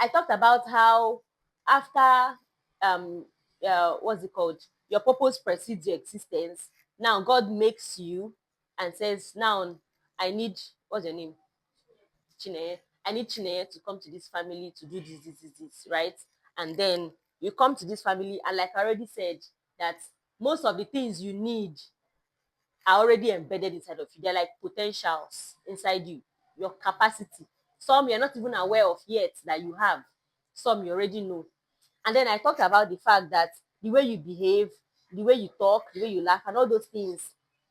I talked about how after what's it called? Your purpose precedes your existence. Now God makes you and says, now I need, what's your name? Chineye. I need Chineye to come to this family to do this, right? And then you come to this family, and like I already said, that most of the things you need are already embedded inside of you. They're like potentials inside you, your capacity. Some you're not even aware of yet that you have. Some you already know. And then I talked about the fact that the way you behave, the way you talk, the way you laugh, and all those things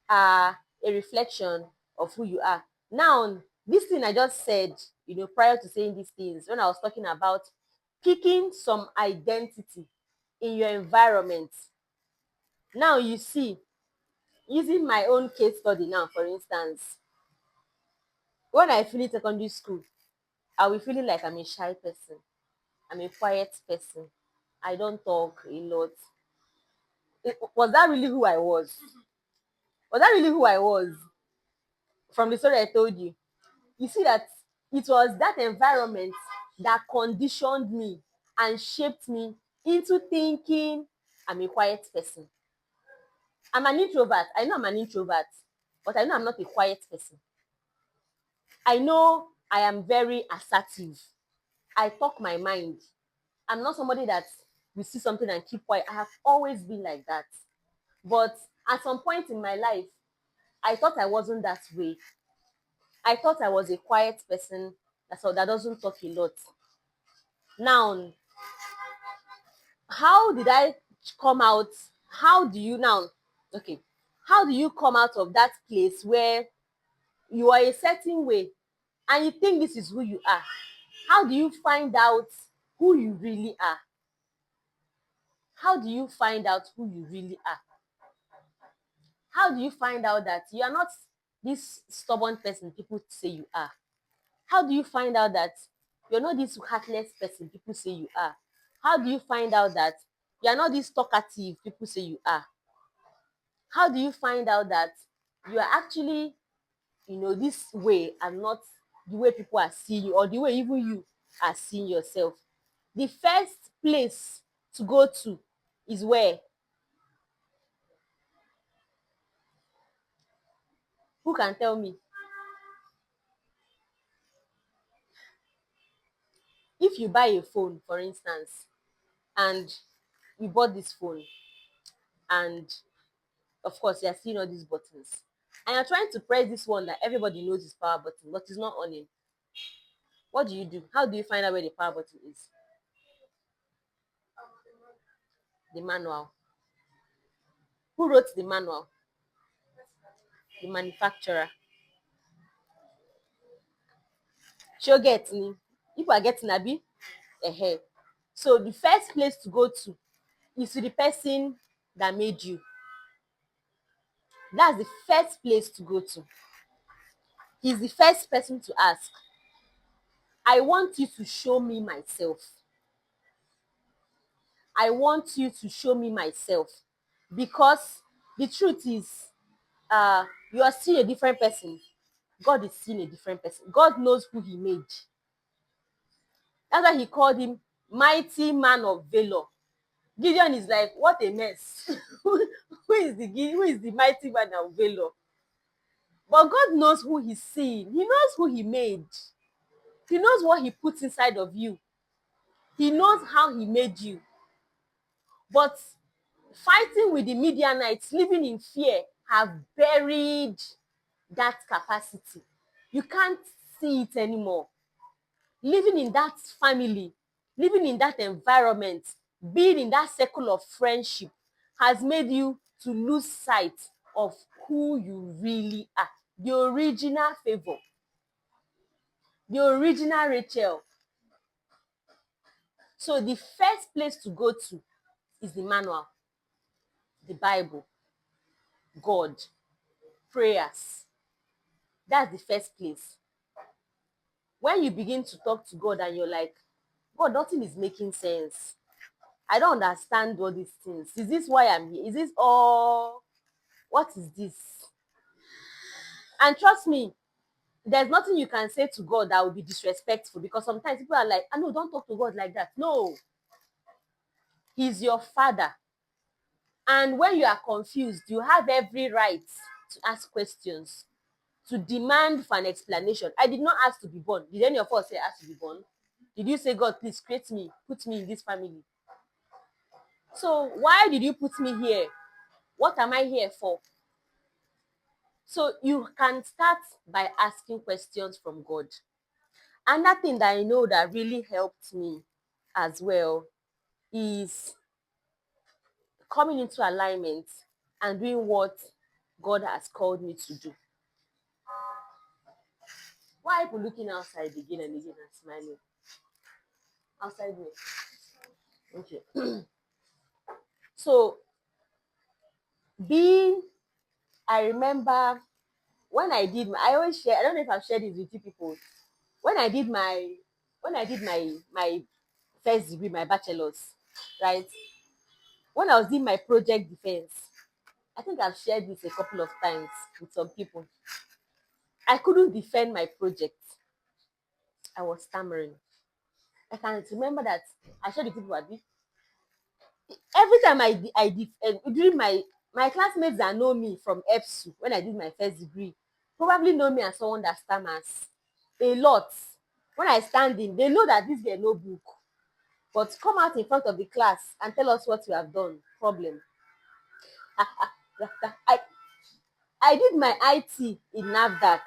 are a reflection of who you are. Now, this thing I just said, prior to saying these things, when I was talking about picking some identity in your environment. Now you see, using my own case study now, for instance, when I finish secondary school, I'll be feeling like I'm a shy person. I'm a quiet person. I don't talk a lot. Was that really who I was? Was that really who I was? From the story I told you, you see that it was that environment that conditioned me and shaped me into thinking I'm a quiet person. I'm an introvert. I know I'm an introvert, but I know I'm not a quiet person. I know I am very assertive. I talk my mind. I'm not somebody that will see something and keep quiet. I have always been like that. But at some point in my life, I thought I wasn't that way. I thought I was a quiet person that doesn't talk a lot. Now, how did I come out? How do you now? Okay. How do you come out of that place where you are a certain way and you think this is who you are? How do you find out who you really are? How do you find out who you really are? How do you find out that you are not this stubborn person people say you are? How do you find out that you're not this heartless person people say you are? How do you find out that you're not this talkative people say you are? How do you find out that you are actually, this way and not the way people are seeing you or the way even you are seeing yourself? The first place to go to is where? Who can tell me? If you buy a phone, for instance, and you bought this phone, and of course you're seeing all these buttons, and you're trying to press this one that everybody knows is power button, but it's not on it. What do you do? How do you find out where the power button is? The manual. Who wrote the manual? The manufacturer. Sure get me. People are getting abi. So the first place to go to is to the person that made you. That's the first place to go to. He's the first person to ask. I want you to show me myself. I want you to show me myself. Because the truth is, you are still a different person. God is still a different person. God knows who he made. That's why he called him mighty man of valor. Gideon is like, what a mess. Who is the mighty man of valor? But God knows who he's seeing. He knows who he made. He knows what he puts inside of you. He knows how he made you. But fighting with the Midianites, living in fear, have buried that capacity. You can't see it anymore. Living in that family, living in that environment, being in that circle of friendship has made you to lose sight of who you really are. The original Favor, the original Rachel. So the first place to go to is the manual, the Bible, God, prayers. That's the first place. When you begin to talk to God and you're like, God, nothing is making sense. I don't understand all these things. Is this why I'm here? Is this all? What is this? And trust me, there's nothing you can say to God that will be disrespectful, because sometimes people are like, I know, don't talk to God like that. No, he's your father. And when you are confused, you have every right to ask questions, to demand for an explanation. I did not ask to be born. Did any of us say ask to be born? Did you say, God, please create me, put me in this family? So why did you put me here? What am I here for? So you can start by asking questions from God. Another thing that I know that really helped me as well is coming into alignment and doing what God has called me to do. Why are people looking outside again and again and smiling? Outside me. Okay. So being, I remember when I did I always share, I don't know if I've shared this with you people. When I did my my first degree, my bachelor's, right? When I was doing my project defense, I think I've shared this a couple of times with some people. I couldn't defend my project. I was stammering. I can remember that I shared the people at this. Every time I did during my classmates that know me from EPSU when I did my first degree probably know me as someone that stammers a lot. When I stand in, they know that this girl no book, but come out in front of the class and tell us what you have done. Problem. I I did my IT in NAFDAC.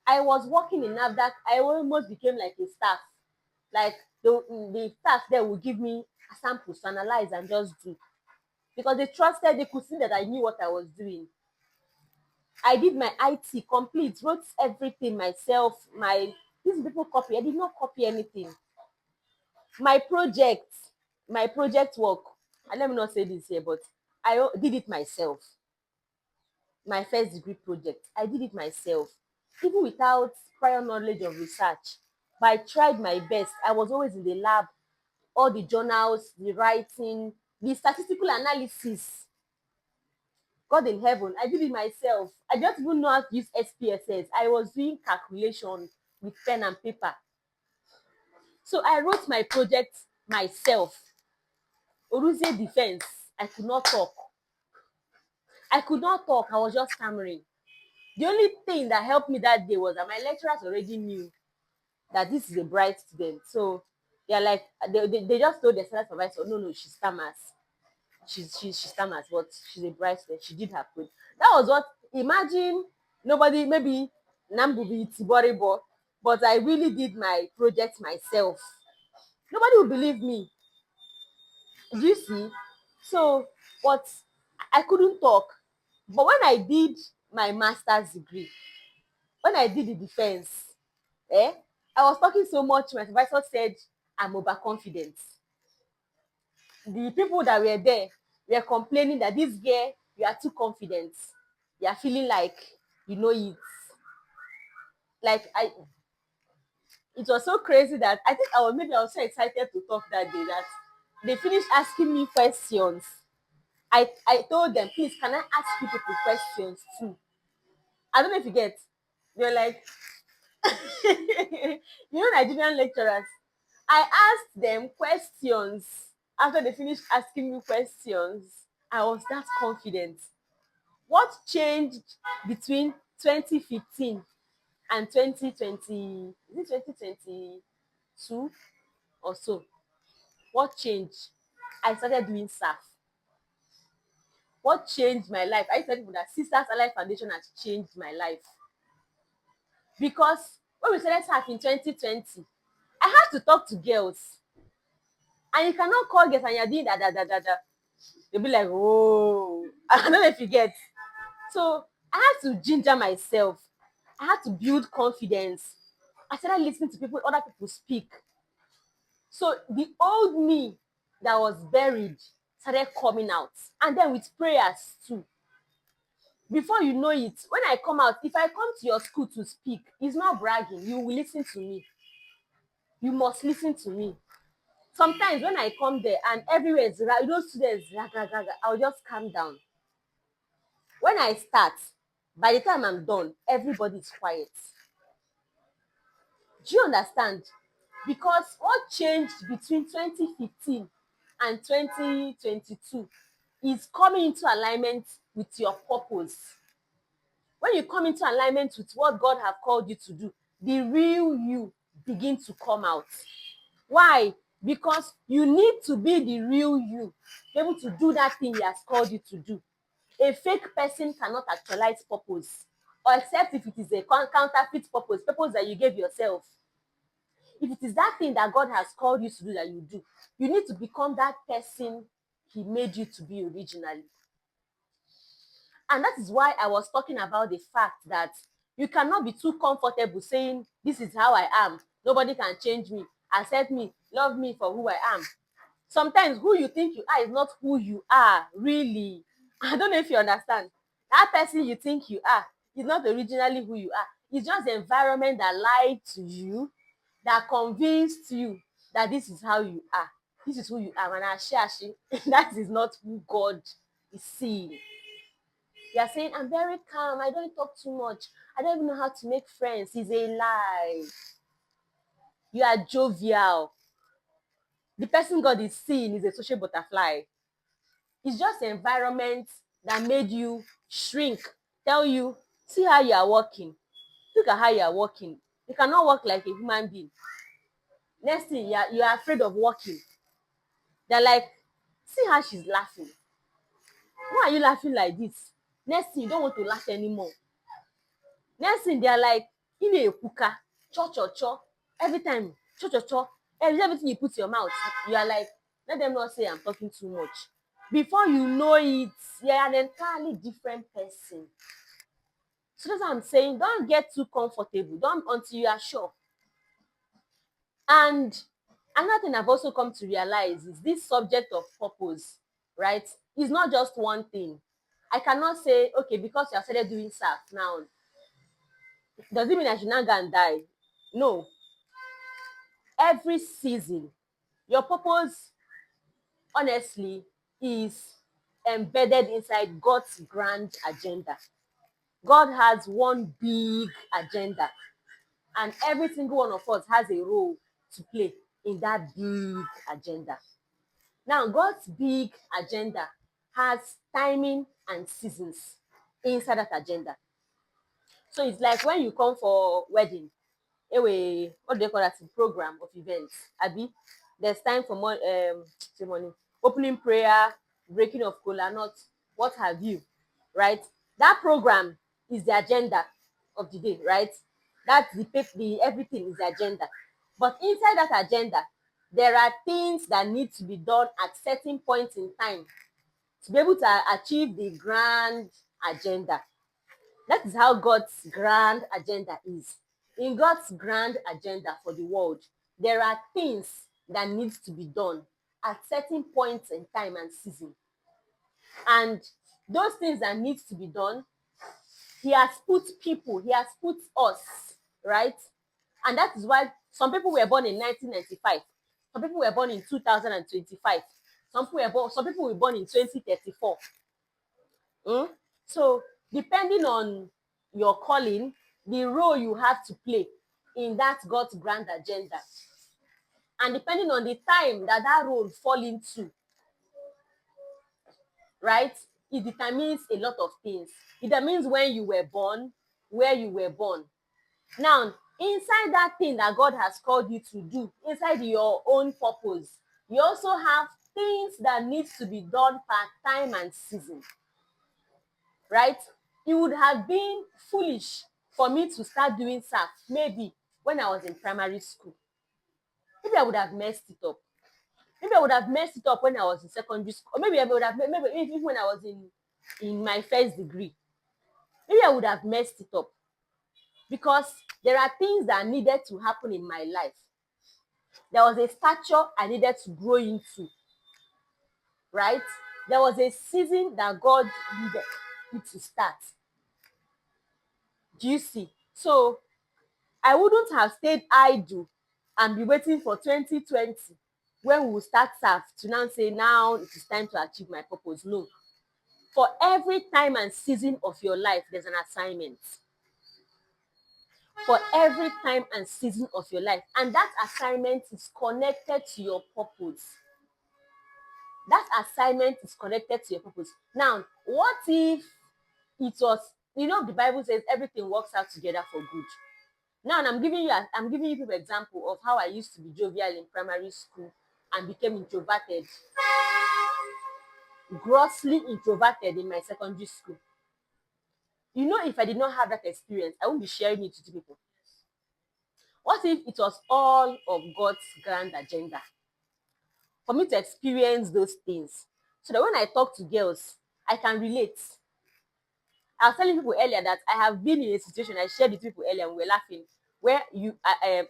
I was working in NAFDAC. I almost became like a staff. Like the staff there would give me samples to analyze and just do, because they trusted, they could see that I knew what I was doing. I did my IT complete, wrote everything myself. These people copy. I did not copy anything. My project, my project work, and let me not say this here, but I did it myself. My first degree project, I did it myself, even without prior knowledge of research. But I tried my best. I was always in the lab, all the journals, the writing, the statistical analysis. God in heaven, I did it myself. I just even know how to use SPSS. I was doing calculation with pen and paper. So I wrote my project myself. Oruzie defense. I could not talk. I could not talk. I was just stammering. The only thing that helped me that day was that my lecturers already knew that this is a bright student. So they're like, they just told their student supervisor, no, no, she stammers. She stammers, but she's a bright student. She did her project. That was what, imagine nobody, maybe Nambubi Tiboribo, but I really did my project myself. Nobody will believe me. Do you see? So, but I couldn't talk. But when I did my master's degree, when I did the defense, eh, I was talking so much, my supervisor said I'm overconfident. The people that were there were complaining that this girl, you are too confident. You are feeling like you know it. Like it was so crazy that I think I was so excited to talk that day that they finished asking me questions. I told them, please, can I ask you people questions too? I don't know if you get. They're like, Nigerian lecturers. I asked them questions after they finished asking me questions. I was that confident. What changed between 2015 and 2020? Is it 2022 or so? What changed? I started doing SAF. What changed my life? I tell people that Sisters Alive Foundation has changed my life. Because when we started SAF in 2020, I had to talk to girls. And you cannot call girls and you're doing da. They'll be like, oh, I don't know if you get. So I had to ginger myself. I had to build confidence. I started listening to people, other people speak. So the old me that was buried started coming out. And then with prayers too. Before you know it, when I come out, if I come to your school to speak, it's not bragging. You will listen to me. You must listen to me. Sometimes when I come there and everywhere is those students, I'll just calm down. When I start, by the time I'm done, everybody is quiet. Do you understand? Because what changed between 2015 and 2022 is coming into alignment with your purpose. When you come into alignment with what God have called you to do, the real you begin to come out. Why? Because you need to be the real you, be able to do that thing He has called you to do. A fake person cannot actualize purpose, or except if it is a counterfeit purpose that you gave yourself. If it is that thing that God has called you to do that you do, you need to become that person He made you to be originally. And that is why I was talking about the fact that you cannot be too comfortable saying, this is how I am. Nobody can change me. Accept me. Love me for who I am. Sometimes who you think you are is not who you are, really. I don't know if you understand. That person you think you are is not originally who you are. It's just the environment that lied to you, that convinced you that this is how you are. This is who you are. And actually, that is not who God is seeing. You are saying, I'm very calm. I don't talk too much. I don't even know how to make friends. It's a lie. You are jovial. The person God is seeing is a social butterfly. It's just the environment that made you shrink. Tell you, see how you are walking. Look at how you are walking. You cannot walk like a human being. Next thing, you are afraid of walking. They're like, see how she's laughing. Why are you laughing like this? Next thing, you don't want to laugh anymore. Next thing, they're like, in a kuka, cho cho cho. Every time, cho cho cho. Everything you put in your mouth, you are like, let them not say I'm talking too much. Before you know it, you're an entirely different person. So that's what I'm saying. Don't get too comfortable. Don't until you are sure. And another thing I've also come to realize is this subject of purpose, right? It's not just one thing. I cannot say, okay, because you have started doing SAF now, does it mean I should not go and die? No. Every season, your purpose, honestly, is embedded inside God's grand agenda. God has one big agenda, and every single one of us has a role to play in that big agenda. Now, God's big agenda has timing and seasons inside that agenda. So it's like when you come for wedding, what do they call that? Program of events. Abi, there's time for ceremony, opening prayer, breaking of kola nut, what have you, right? That program is the agenda of the day, right? That's the everything is the agenda. But inside that agenda, there are things that need to be done at certain points in time to be able to achieve the grand agenda. That is how God's grand agenda is. In God's grand agenda for the world, there are things that need to be done at certain points in time and season. And those things that need to be done, He has put people, He has put us, right? And that is why some people were born in 1995. Some people were born in 2025. Some people were born in 2034. So depending on your calling, the role you have to play in that God's grand agenda, and depending on the time that that role fall into, right, it determines a lot of things. It determines when you were born, where you were born. Now, inside that thing that God has called you to do, inside your own purpose, you also have things that needs to be done per time and season, right? It would have been foolish for me to start doing SAF maybe when I was in primary school. Maybe I would have messed it up. Maybe I would have messed it up when I was in secondary school. Or maybe I would have, maybe even when I was in my first degree. Maybe I would have messed it up. Because there are things that needed to happen in my life. There was a stature I needed to grow into. Right? There was a season that God needed me to start. Do you see? So I wouldn't have stayed idle and be waiting for 2020 when we will start SAF to now say, now it is time to achieve my purpose. No. For every time and season of your life, there's an assignment. for every time and season of your life. And that assignment is connected to your purpose. That assignment is connected to your purpose. Now, what if it was, the Bible says everything works out together for good. Now, I'm giving you people example of how I used to be jovial in primary school and became introverted, grossly introverted in my secondary school. If I did not have that experience, I wouldn't be sharing it to people. What if it was all of God's grand agenda for me to experience those things, so that when I talk to girls, I can relate? I was telling people earlier that I have been in a situation, I shared with people earlier, and we were laughing, where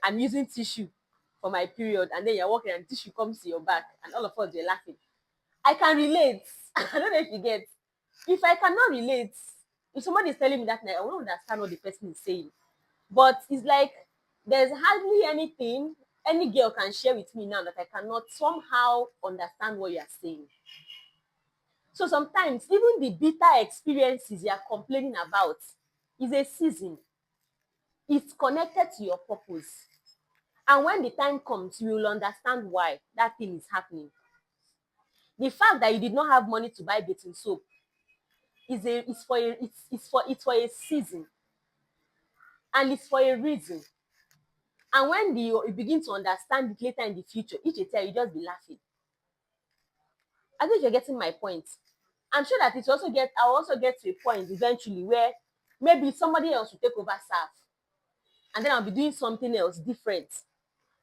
I'm using tissue for my period, and then you're walking and tissue comes to your back, and all of us were laughing. I can relate. I don't know if you get. If I cannot relate, if somebody is telling me that now, I won't understand what the person is saying. But it's like there's hardly anything any girl can share with me now that I cannot somehow understand what you are saying. So sometimes even the bitter experiences you are complaining about is a season. It's connected to your purpose. And when the time comes, you will understand why that thing is happening. The fact that you did not have money to buy baking soap it's for a season, and it's for a reason. And when you begin to understand it later in the future, each time you just be laughing. I think you're getting my point. I'm sure that I'll also get to a point eventually where maybe somebody else will take over staff, and then I'll be doing something else different.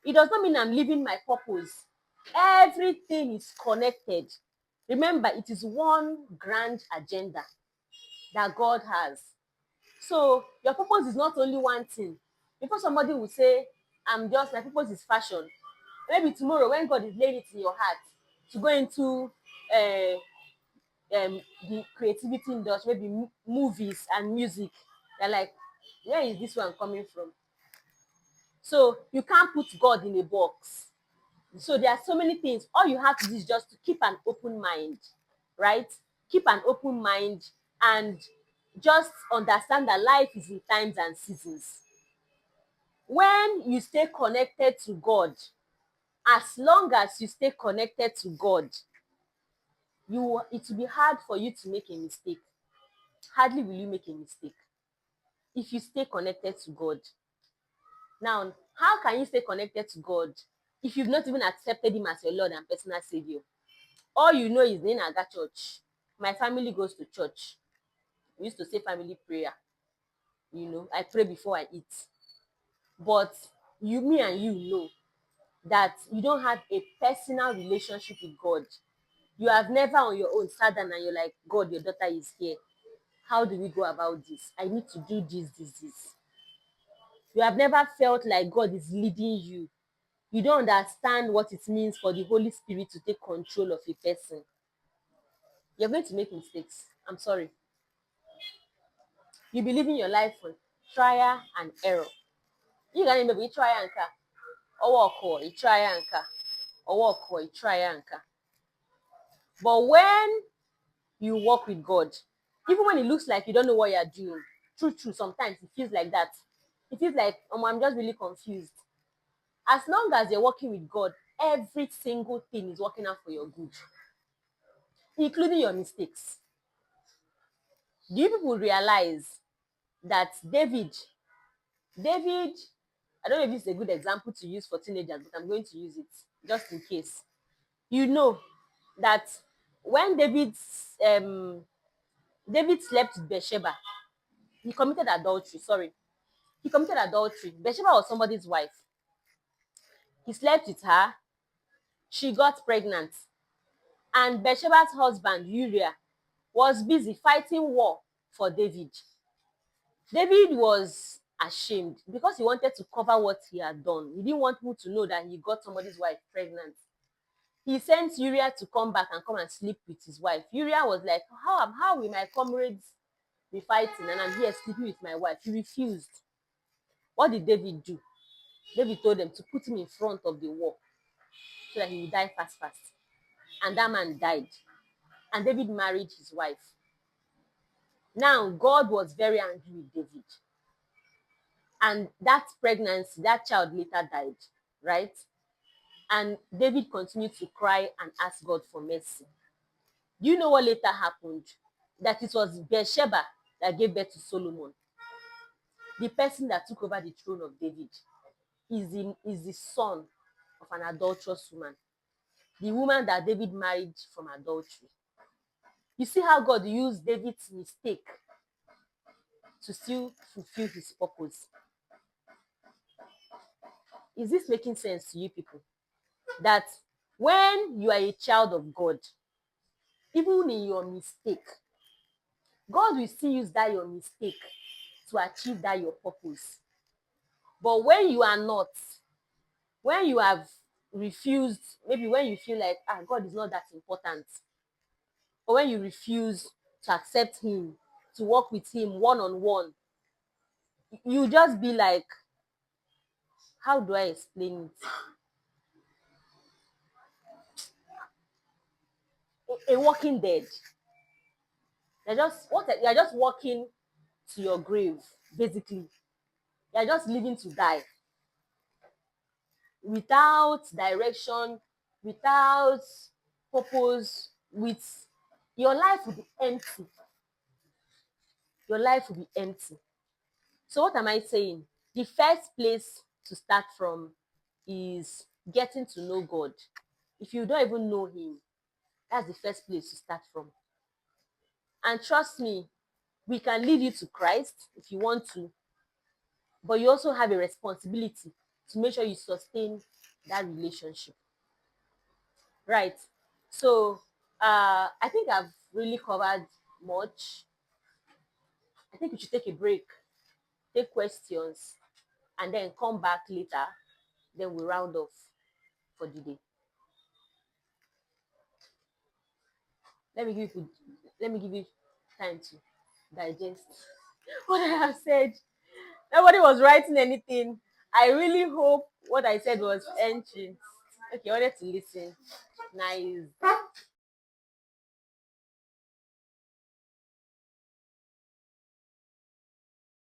It does not mean I'm leaving my purpose. Everything is connected. Remember, it is one grand agenda that God has. So your purpose is not only one thing. Before somebody will say, my purpose is fashion. Maybe tomorrow, when God is laying it in your heart to go into the creativity industry, maybe movies and music, you're like, where is this one coming from? So you can't put God in a box. So there are so many things. All you have to do is just to keep an open mind, right? Keep an open mind and just understand that life is in times and seasons. When you stay connected to God, as long as you stay connected to God, it will be hard for you to make a mistake. Hardly will you make a mistake if you stay connected to God. Now, how can you stay connected to God if you've not even accepted him as your Lord and personal Savior? All you know is in Aga church. My family goes to church. We used to say family prayer. I pray before I eat. But me and you know that you don't have a personal relationship with God. You have never on your own sat down and you're like, God, your daughter is here. How do we go about this? I need to do this. You have never felt like God is leading you. You don't understand what it means for the Holy Spirit to take control of a person. You're going to make mistakes. I'm sorry. You be living your life on trial and error. You can maybe try anka, or walk or try anka, or walk or try anka. But when you walk with God, even when it looks like you don't know what you're doing, true, sometimes it feels like that. It feels like, I'm just really confused. As long as you're working with God, every single thing is working out for your good, including your mistakes. Do you people realize that David, I don't know if this is a good example to use for teenagers, but I'm going to use it just in case. You know that when David slept with Bathsheba, he committed adultery. Sorry, he committed adultery. Bathsheba was somebody's wife. He slept with her. She got pregnant, and Bathsheba's husband Uriah was busy fighting war for David. David was ashamed because he wanted to cover what he had done. He didn't want people to know that he got somebody's wife pregnant. He sent Uriah to come back and come and sleep with his wife. Uriah was like, how will my comrades be fighting and I'm here sleeping with my wife? He refused. What did David do? David told them to put him in front of the wall so that he would die fast. And that man died. And David married his wife. Now, God was very angry with David. And that pregnancy, that child later died, right? And David continued to cry and ask God for mercy. Do you know what later happened? That it was Bathsheba that gave birth to Solomon. The person that took over the throne of David is the son of an adulterous woman, the woman that David married from adultery. You see how God used David's mistake to still fulfill his purpose. Is this making sense to you people? That when you are a child of God, even in your mistake, God will still use that your mistake to achieve that your purpose. But when you are not, when you have refused, maybe when you feel like, God is not that important, or when you refuse to accept him, to work with him one on one, you just be like, how do I explain it? A walking dead. You're just walking to your grave, basically. You're just living to die without direction, without purpose, with your life will be empty. Your life will be empty. So what am I saying? The first place to start from is getting to know God. If you don't even know him, that's the first place to start from. And trust me, we can lead you to Christ if you want to, but you also have a responsibility to make sure you sustain that relationship. Right. So I think I've really covered much. I think we should take a break, take questions, and then come back later. Then we round off for the day. Let me give you let me give you time to digest what I have said. Nobody was writing anything. I really hope what I said was entering. Okay, I wanted to listen. Nice.